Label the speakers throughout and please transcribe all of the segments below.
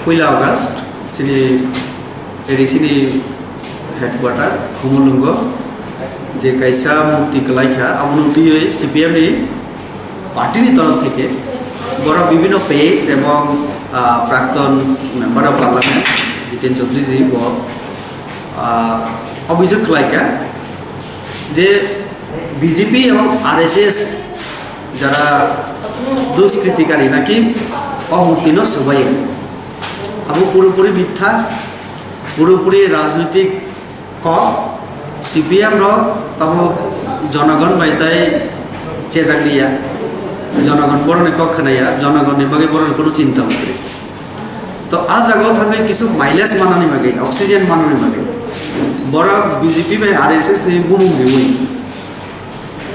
Speaker 1: 1 August sini dari sini headquarter Khumulwng যে কাইসা মুক্তি কলাইখা আমনুপিয়ে CPM ni party ni তরফ থেকে বড় বিভিন্ন পেজ এবং প্রাক্তন মেম্বার অফ পার্লামেন্ট জিতেন চৌধুরী জি অভিযোগ কলাইখা যে বিজেপি এবং আরএসএস যারা দুষ্কৃতিকারী নাকি অমুক্তিন সবাই আবু পুরোপুরি মিথ্যা পুরোপুরি রাজনৈতিক ক সিপিএম তবে জনগণ বাইতাই চেজাগলিয়া জনগণ বরণে ক খানাইয়া জনগণের বাকি বরণে কোনো চিন্তা করে তো আজ জায়গাও থাকে কিছু মাইলেজ মানানি বাকি অক্সিজেন মানানি বাকি বড় বিজেপি বাই আরএসএস নি বুমুং দিবই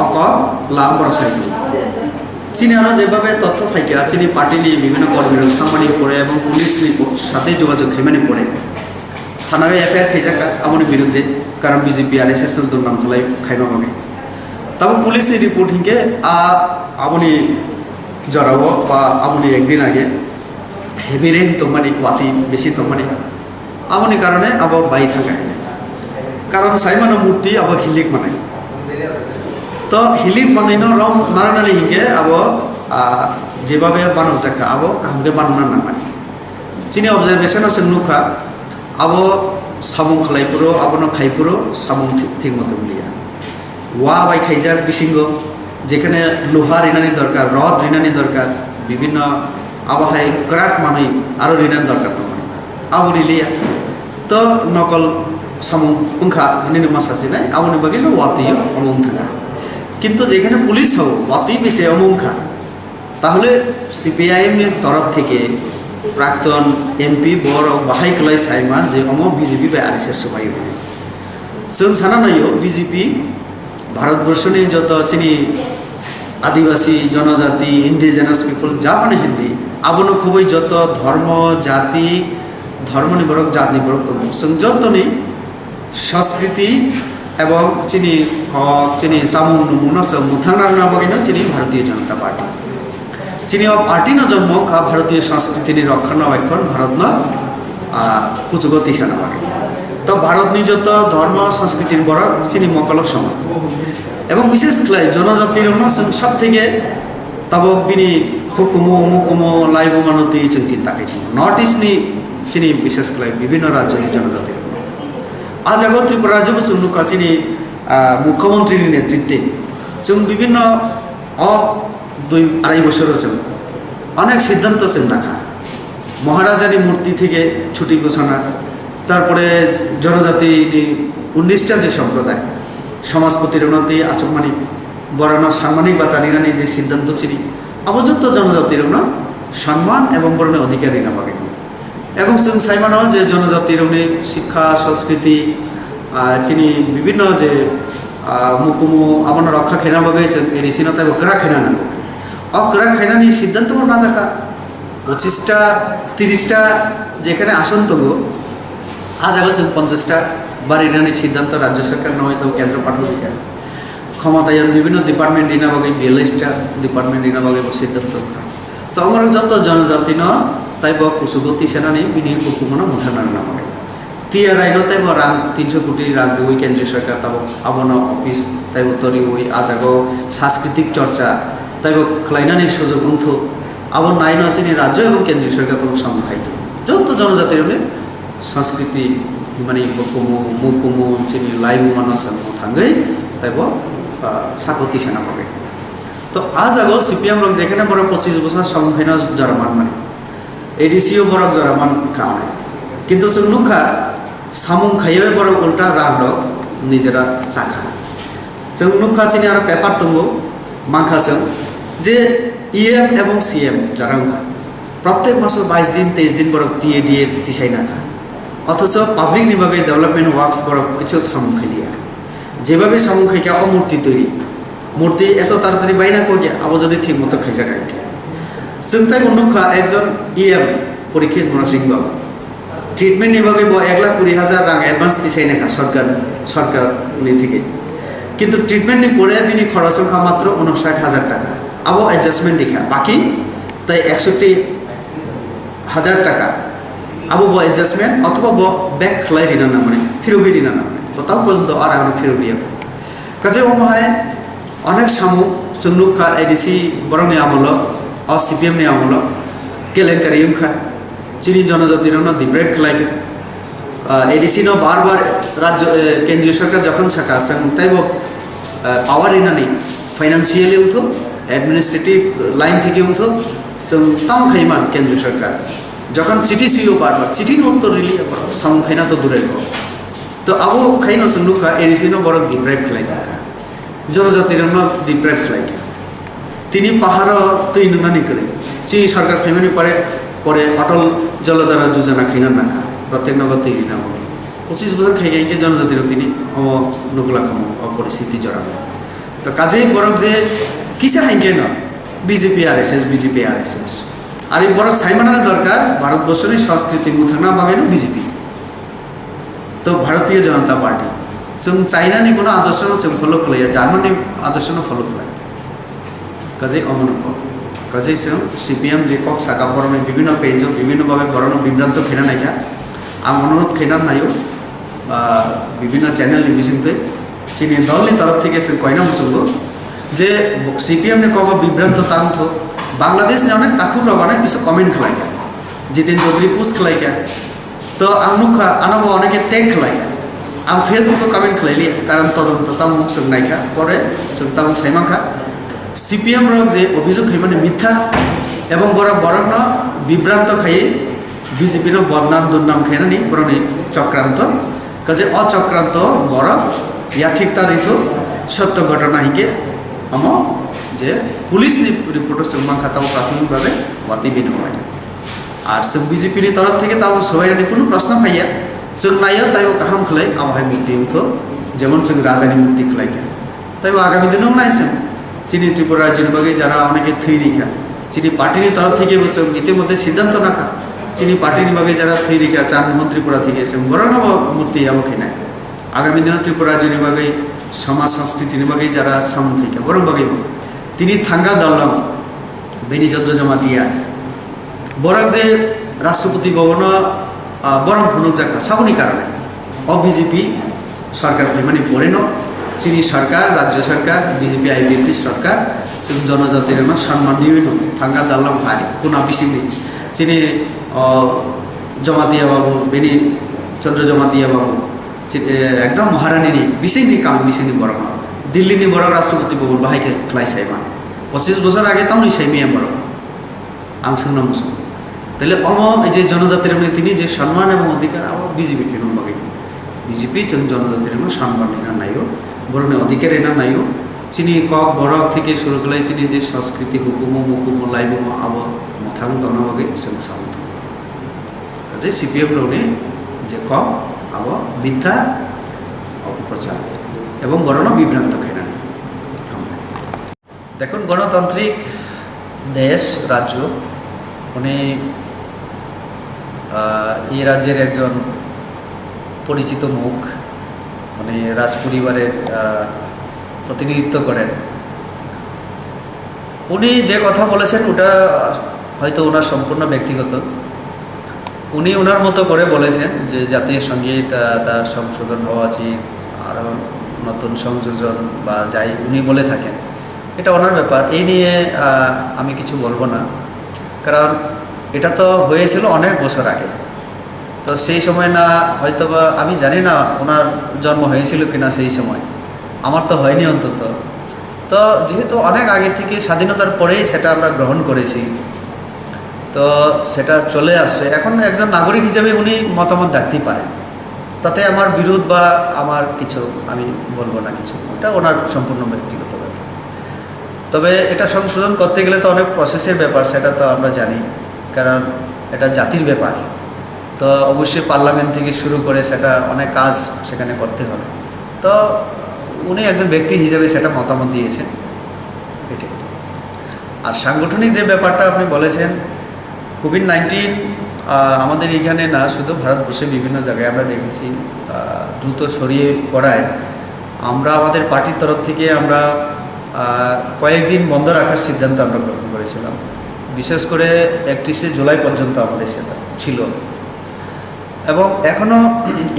Speaker 1: অক লাভ বড় সাইড চীনে আরও যেভাবে তথ্য ফাইকা চীনি পার্টি নিয়ে বিভিন্ন কর্মীরা খামানি পড়ে এবং পুলিশ সাথে যোগাযোগ খেমানি পড়ে থানায় এফআইআর খেয়েছে আমনের বিরুদ্ধে কারণ বিজেপি আর এস এর দুর্নাম খোলাই খাইমা মানে তবে পুলিশ রিপোর্ট হিংকে আমনি জড়াবো বা আমনি একদিন আগে হেভি রেন তোমানি ওয়াতি বেশি তোমানি আমনি কারণে আবার বাই থাকা কারণ সাইমানো মূর্তি আবার হিলিক মানায় তো হিলিক বানাইনো রং নারানারি হিংকে আবো যেভাবে বানাও জাকা আবো কাহকে বানানো না মানে চিনি অবজারভেশন আছে নুখা আবো সামুং খালাইপুরো আবনো খাইপুরো সামুং ঠিক মতো দিয়া ওয়া বাই খাইজার বিশিঙ্গ যেখানে লোহা রিনানি দরকার রড রিনানি দরকার বিভিন্ন আবহাওয়ায় ক্রাক মানুষ আরও রিনানি দরকার তোমার আবু রিলিয়া তো নকল সামুং পুঙ্খা এনে মাসাসি নাই আবনি বাগিল ওয়াতিও অমং থাকা কিন্তু যেখানে পুলিশ হব অতি বেশি অমুখা তাহলে সিপিআইএম এর তরফ থেকে প্রাক্তন এমপি বড় বাহাই কলাই সাইমান যে বিজেপি বা আরএসএস সবাই जों साना नायो বিজেপি ভারতবর্ষনি যত চিনি আদিবাসী জনজাতি ইন্ডিজেনাস পিপল জাপানে হিন্দি আবনো খুবই যত ধর্ম জাতি ধর্মনি বরক জাতি বরক जों যতনি সংস্কৃতি এবং চিনি চিনি সামুং নমুনা মুথানার নামগিনো চিনি ভারতীয় জনতা পার্টি চিনি পার্টি ন জন্ম কা ভারতীয় সংস্কৃতি রক্ষণাবেক্ষণ ভারত ন পুচুগতি সেনা বাগে তো ভারত নি যত ধর্ম সংস্কৃতির বড় চিনি মকলক সমান এবং বিশেষ করে জনজাতির সব থেকে তব বিনি হুকুমো মুকুমো লাইব মানতি চিন্তা খাই নর্থ ইস্ট নি চিনি বিশেষ করে বিভিন্ন রাজ্যের জনজাতির আজ আগত ত্রিপুরা রাজ্য চুনুকা চিনি মুখ্যমন্ত্রীর নেতৃত্বে जों বিভিন্ন 2-2.5 বছর অনেক সিদ্ধান্ত রাখা মহারাজানি মূর্তি থেকে ছুটি ঘোষণা তারপরে জনজাতি 19টা যে সম্প্রদায় সমাজপতির উন্নতি আচকমানি বরানো সাম্মানিক বা তারিরানি যে সিদ্ধান্ত ছিল আবযুক্ত জনজাতির সম্মান এবং বরণে অধিকারী না পাবে এবং जों সাইমানো যে জনজাতির শিক্ষা সংস্কৃতি চিনি বিভিন্ন যে মুকুমু আমার রক্ষা খেনা বাগে এরিসিনা তাই গ্রা খেনা না গ্রা খেনানি সিদ্ধান্ত না জাকা 25টা 30টা যেখানে আসন তবু আজ আগে 50টা বাড়িরানি সিদ্ধান্ত রাজ্য সরকার নয় তো কেন্দ্র পাঠানো দিকে ক্ষমতায়ন বিভিন্ন ডিপার্টমেন্ট রিনা বাগে 42টা ডিপার্টমেন্ট রিনা বাগে সিদ্ধান্ত তো আমার যত জনজাতি ন তাই কুসুগতি সেনানি বিনি হুকুমনা মুঠানার নাম টিআর আইন তাই রাং 300 কোটি রাং ওই কেন্দ্রীয় সরকার তাব আবনো অফিস তাই তরি ওই আজাগো সাংস্কৃতিক চর্চা তাই খলাইনানি সুযোগ উন্থ আবার নাইন আছে রাজ্য এবং কেন্দ্রীয় সরকার কোনো সামখাইত যত জনজাতির সংস্কৃতি মানে হুকুমু মুকুমু চিনি লাইমু মানস থাঙ্গই তাই সাকতি সেনা পাবে তো আজ আগো সিপিএম রক যেখানে বড় 25 বছর সংখ্যানা জরামান মানে এডিসিও বড় জরামান কারণে কিন্তু जों नुखा सामुं खाइबे बड़ उल्टा राग निजेरा साखा जों नुखा चिनि आरो पेपार दंगो माखाजों जे इएम एवं सीएम जारा प्रत्येक मास 22 दिन 23 दिन बड़ टीएडीए दिसाइना অথচ পাবলিক নিভাবে ডেভেলপমেন্ট ওয়ার্কস বড় কিছু সামুং খাইলিয়া যেভাবে সামুং খাইকা অমূর্তি তৈরি মূর্তি এত তাড়াতাড়ি বাইনা কইয়া আবো যদি ঠিক মতো খাইজা গাইকে जों তাই नुखा একজন ইএম পরীক্ষিত মনসিংহ ট্রিটমেন্ট নিভাবে 1,20,000 রাং অ্যাডভান্স দিছাই না সরকার থেকে কিন্তু ট্রিটমেন্ট নি পড়ে বিনি খরচ মাত্র 59,000 টাকা আবো অ্যাডজাস্টমেন্ট দেখা বাকি তাই 61,000 টাকা আবু ব এডজাস্টমেন্ট অথবা ব ব্যাক খ্লাই রিনা নামে ফিরোগি রিনা নামে তো তাও পর্যন্ত আর আমি ফিরোগি কাজে ওমাহায় অনেক সামু চুনুকা এডিসি বরংনি আমল অ সিপিএম নি আমল কেলেঙ্কারি খা চিনি জনজাতির দিব্রেক খেলাইকে এডিসি ন বারবার রাজ্য কেন্দ্রীয় সরকার যখন সাকা তাই পাওয়ার রিনা নেই ফাইন্যান্সিয়ালি উঠো অ্যাডমিনিস্ট্রেটিভ লাইন থেকে উঠো তাও খাইমান কেন্দ্রীয় সরকার যখন চিঠি সুইও বারবার চিঠি উত্তর রিলি সাউন্ড খাইনা তো দূরের তো আবো খাইনো সন্নুকা এডিসিনো বড় ডিপ্রাইভ খেলাই থাকা জনজাতির ডিপ্রাইভ খেলাইকে তিনি পাহাড় তুই নুনানি করে চিনি সরকার খাইমানি পরে অটল জলধারা যোজনা খাইনার নাকা প্রত্যেক নগর তৈরি না 25 বছর খাই গাইকে জনজাতির তিনি নগুলা খামো পরিস্থিতি জড়ানো তো কাজেই বরং যে কিসে হাইকে না বিজেপি আর এস এস আর এই বরং সাইমানার দরকার ভারতবর্ষের সংস্কৃতি মুথানা বাগানো বিজেপি তো ভারতীয় জনতা পার্টি जों चाइनानि कोनो आदर्शनो जों फलो खालाया जार्माननि आदर्शनो फलो खालाया काजै अमनको काजै जों सिपिएम जे कक साका बरनो विभिन्न पेजो विभिन्न भावे बरनो बिभ्रांत खेना नायका आं अनुरोध खेना नायो विभिन्न चैनलनि बिसिंते चिनि दलनि तरफ থেকে जों कयना मुसुंगो जे सिपिएम ने कब बिभ्रांत तांथो बांग्लादेश ने अनेक ताखु रबाने किछु कमेंट खालाया जितेन चौधरी पोस्ट खालाया तो आंनुखा आनाबो अनेके टैग खालाया आं फेसबुक कमेंट खालायलि कारण तदन्त तामुक जों नायखा परे जों तामुक साइमाखा सिपिएम रक जे अभियोग खायमाने मिथ्या एवं बरन बिभ्रांत खाई बीजेपी नो बदनाम दुर्नाम खायनानि बरनि चक्रांत काजे अचक्रांत बर याथिकता रिथो सत्य घटना हिके हम जे पुलिस नि रिपोर्ट जों मांखाताव प्राथमिक भावे वाति बिनबाय आर जों बीजेपी नि तरफ থেকে ताव सबायनि कोनो प्रश्न फाया जों नायो ताइबो गाहाम खलाय आबहाय मुक्ति उठो जेमन जों राजानि मुक्ति खलायखा ताइबो आगामी दिनाव नायसों चिनी त्रिपुरा राज्यनि बागै যারা অনেকে থৈরিখা চিনি পার্টিनि तरफ থেকে বসে ইতিমধ্যে সিদ্ধান্ত রাখা চিনি পার্টিनि বাগै যারা থৈরিখা চান ত্রিপুরা থেকে जों বরনব মুক্তি আবখাইনা আগামী দিনে ত্রিপুরা राज्यनि বাগै সমাজ সংস্কৃতিनि বাগै যারা সামুখাইকা বরং বাগै তিনি থাঙ্গা দলম বেনি চন্দ্র জমাতিয়া বরং যে রাষ্ট্রপতি ভবন বরং ভুনুজাকা সাবনি কারণে বিজেপি সরকার মানে পড়েন চিনি সরকার রাজ্য সরকার বিজেপি আইবিএফটি সরকার जों जनजातिर सम्मान दियो थांगा दालाम हाय कोना बिसिंनि चिनि जमातिया बाबू बेनि चंद्र जमातिया बाबू एकदम महारानी बिसिंनि काम बिसिंनि बरं दिल्लीनि बरं राष्ट्रपति भवन बाहायके ख्लाइ साइमा 25 বছর আগে তামনি साइमिया बरं आं सोंना मुसुं তাহলে এই যে জনজাতির তিনি যে সম্মান এবং অধিকার আবার বিজেপি কেন বাকি বিজেপি জনজাতির সম্মান এনা নাইও বরং অধিকার এনা নাইও চিনি কক বরক থেকে শুরু করে চিনি যে সংস্কৃতি হুকুম লাইব আব মথাং দনাবাগে जों साउथ কাজে সিপিএম রনে যে কক আব মিথ্যা অপপ্রচার এবং বরণ বিভ্রান্ত খেনানি দেখুন গণতান্ত্রিক দেশ রাজ্য উনি এই রাজ্যের একজন পরিচিত মুখ মানে রাজ পরিবারের প্রতিনিধিত্ব করেন উনি যে কথা বলেছেন ওটা হয়তো ওনার সম্পূর্ণ ব্যক্তিগত উনি ওনার মতো করে বলেছেন যে জাতীয় সঙ্গীত তার সংশোধন হওয়া উচিত আর নতুন সংযোজন বা যাই উনি বলে থাকেন এটা ওনার ব্যাপার এই নিয়ে আমি কিছু বলবো না কারণ এটা তো হয়েছিল অনেক বছর আগে তো সেই সময় না হয়তো আমি জানি না ওনার জন্ম হয়েছিল কিনা সেই সময় আমার তো হয়নি অন্তত তো যেহেতু অনেক আগে থেকে স্বাধীনতার পরেই সেটা আমরা গ্রহণ করেছি তো সেটা চলে আসছে এখন একজন নাগরিক হিসেবে উনি মতামত রাখতেই পারেন তাতে আমার বিরোধ বা আমার কিছু আমি বলবো না কিছু ওটা ওনার সম্পূর্ণ ব্যক্তিগত ব্যাপার তবে এটা সংশোধন করতে গেলে তো অনেক প্রসেসের ব্যাপার সেটা তো আমরা জানি কারণ এটা জাতির ব্যাপার তো অবশ্যই পার্লামেন্ট থেকে শুরু করে সেটা অনেক কাজ সেখানে করতে হবে তো উনি একজন ব্যক্তি হিসেবে সেটা মতামত দিয়েছেন এটাই আর সাংগঠনিক যে ব্যাপারটা আপনি বলেছেন কোভিড-19 আমাদের এখানে না শুধু ভারতবর্ষে বিভিন্ন জায়গায় আমরা দেখেছি দ্রুত ছড়িয়ে পড়ায় আমরা আমাদের পার্টির তরফ থেকে আমরা কয়েকদিন বন্ধ রাখার সিদ্ধান্ত আমরা গ্রহণ করেছিলাম বিশেষ করে 31শে জুলাই পর্যন্ত আমাদের সেটা ছিল এবং এখনও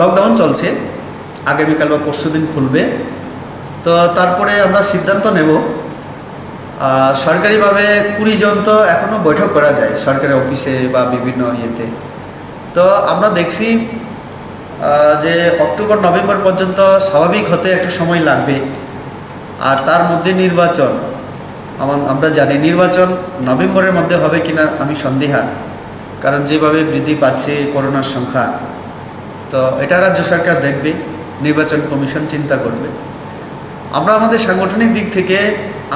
Speaker 1: লকডাউন চলছে, আগামীকাল বা পরশুদিন খুলবে। তো তারপরে আমরা সিদ্ধান্ত নেব। সরকারিভাবে 20 জন তো এখনও বৈঠক করা যায় সরকারি অফিসে বা বিভিন্ন ইয়েতে। তো আমরা দেখছি যে অক্টোবর নভেম্বর পর্যন্ত স্বাভাবিক হতে একটু সময় লাগবে। আর তার মধ্যে নির্বাচন, আমরা জানি নির্বাচন নভেম্বরের মধ্যে হবে কিনা আমি সন্দিহান, কারণ যেভাবে বৃদ্ধি পাচ্ছে করোনার সংখ্যা। তো এটা রাজ্য সরকার দেখবে, নির্বাচন কমিশন চিন্তা করবে। আমরা আমাদের সাংগঠনিক দিক থেকে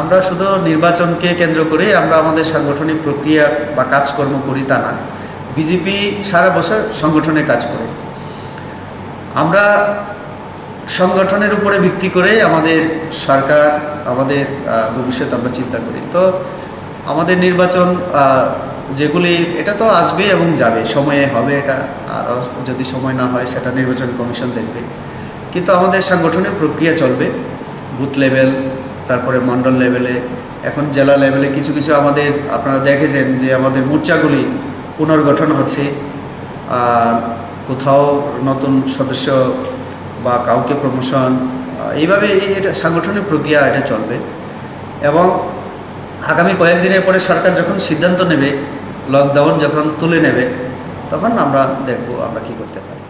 Speaker 1: আমরা শুধু নির্বাচনকে কেন্দ্র করে আমরা আমাদের সাংগঠনিক প্রক্রিয়া বা কাজকর্ম করি তা না। বিজেপি সারা বছর সংগঠনে কাজ করে। আমরা সংগঠনের উপরে ভিত্তি করে আমাদের সরকার, আমাদের ভবিষ্যৎ আমরা চিন্তা করি। তো আমাদের নির্বাচন যেগুলি এটা তো আসবে এবং যাবে, সময়ে হবে এটা, আর যদি সময় না হয় সেটা নির্বাচন কমিশন দেখবে। কিন্তু আমাদের সাংগঠনিক প্রক্রিয়া চলবে বুথ লেভেল, তারপরে মণ্ডল লেভেলে, এখন জেলা লেভেলে কিছু কিছু আমাদের আপনারা দেখেছেন যে আমাদের মোর্চাগুলি পুনর্গঠন হচ্ছে। কোথাও নতুন সদস্য বা কাউকে প্রমোশন, এইভাবে এটা সাংগঠনিক প্রক্রিয়া এটা চলবে। এবং আগামী কয়েকদিনের পরে সরকার যখন সিদ্ধান্ত নেবে, লকডাউন যখন তুলে নেবে, তখন আমরা দেখব আমরা কী করতে পারি।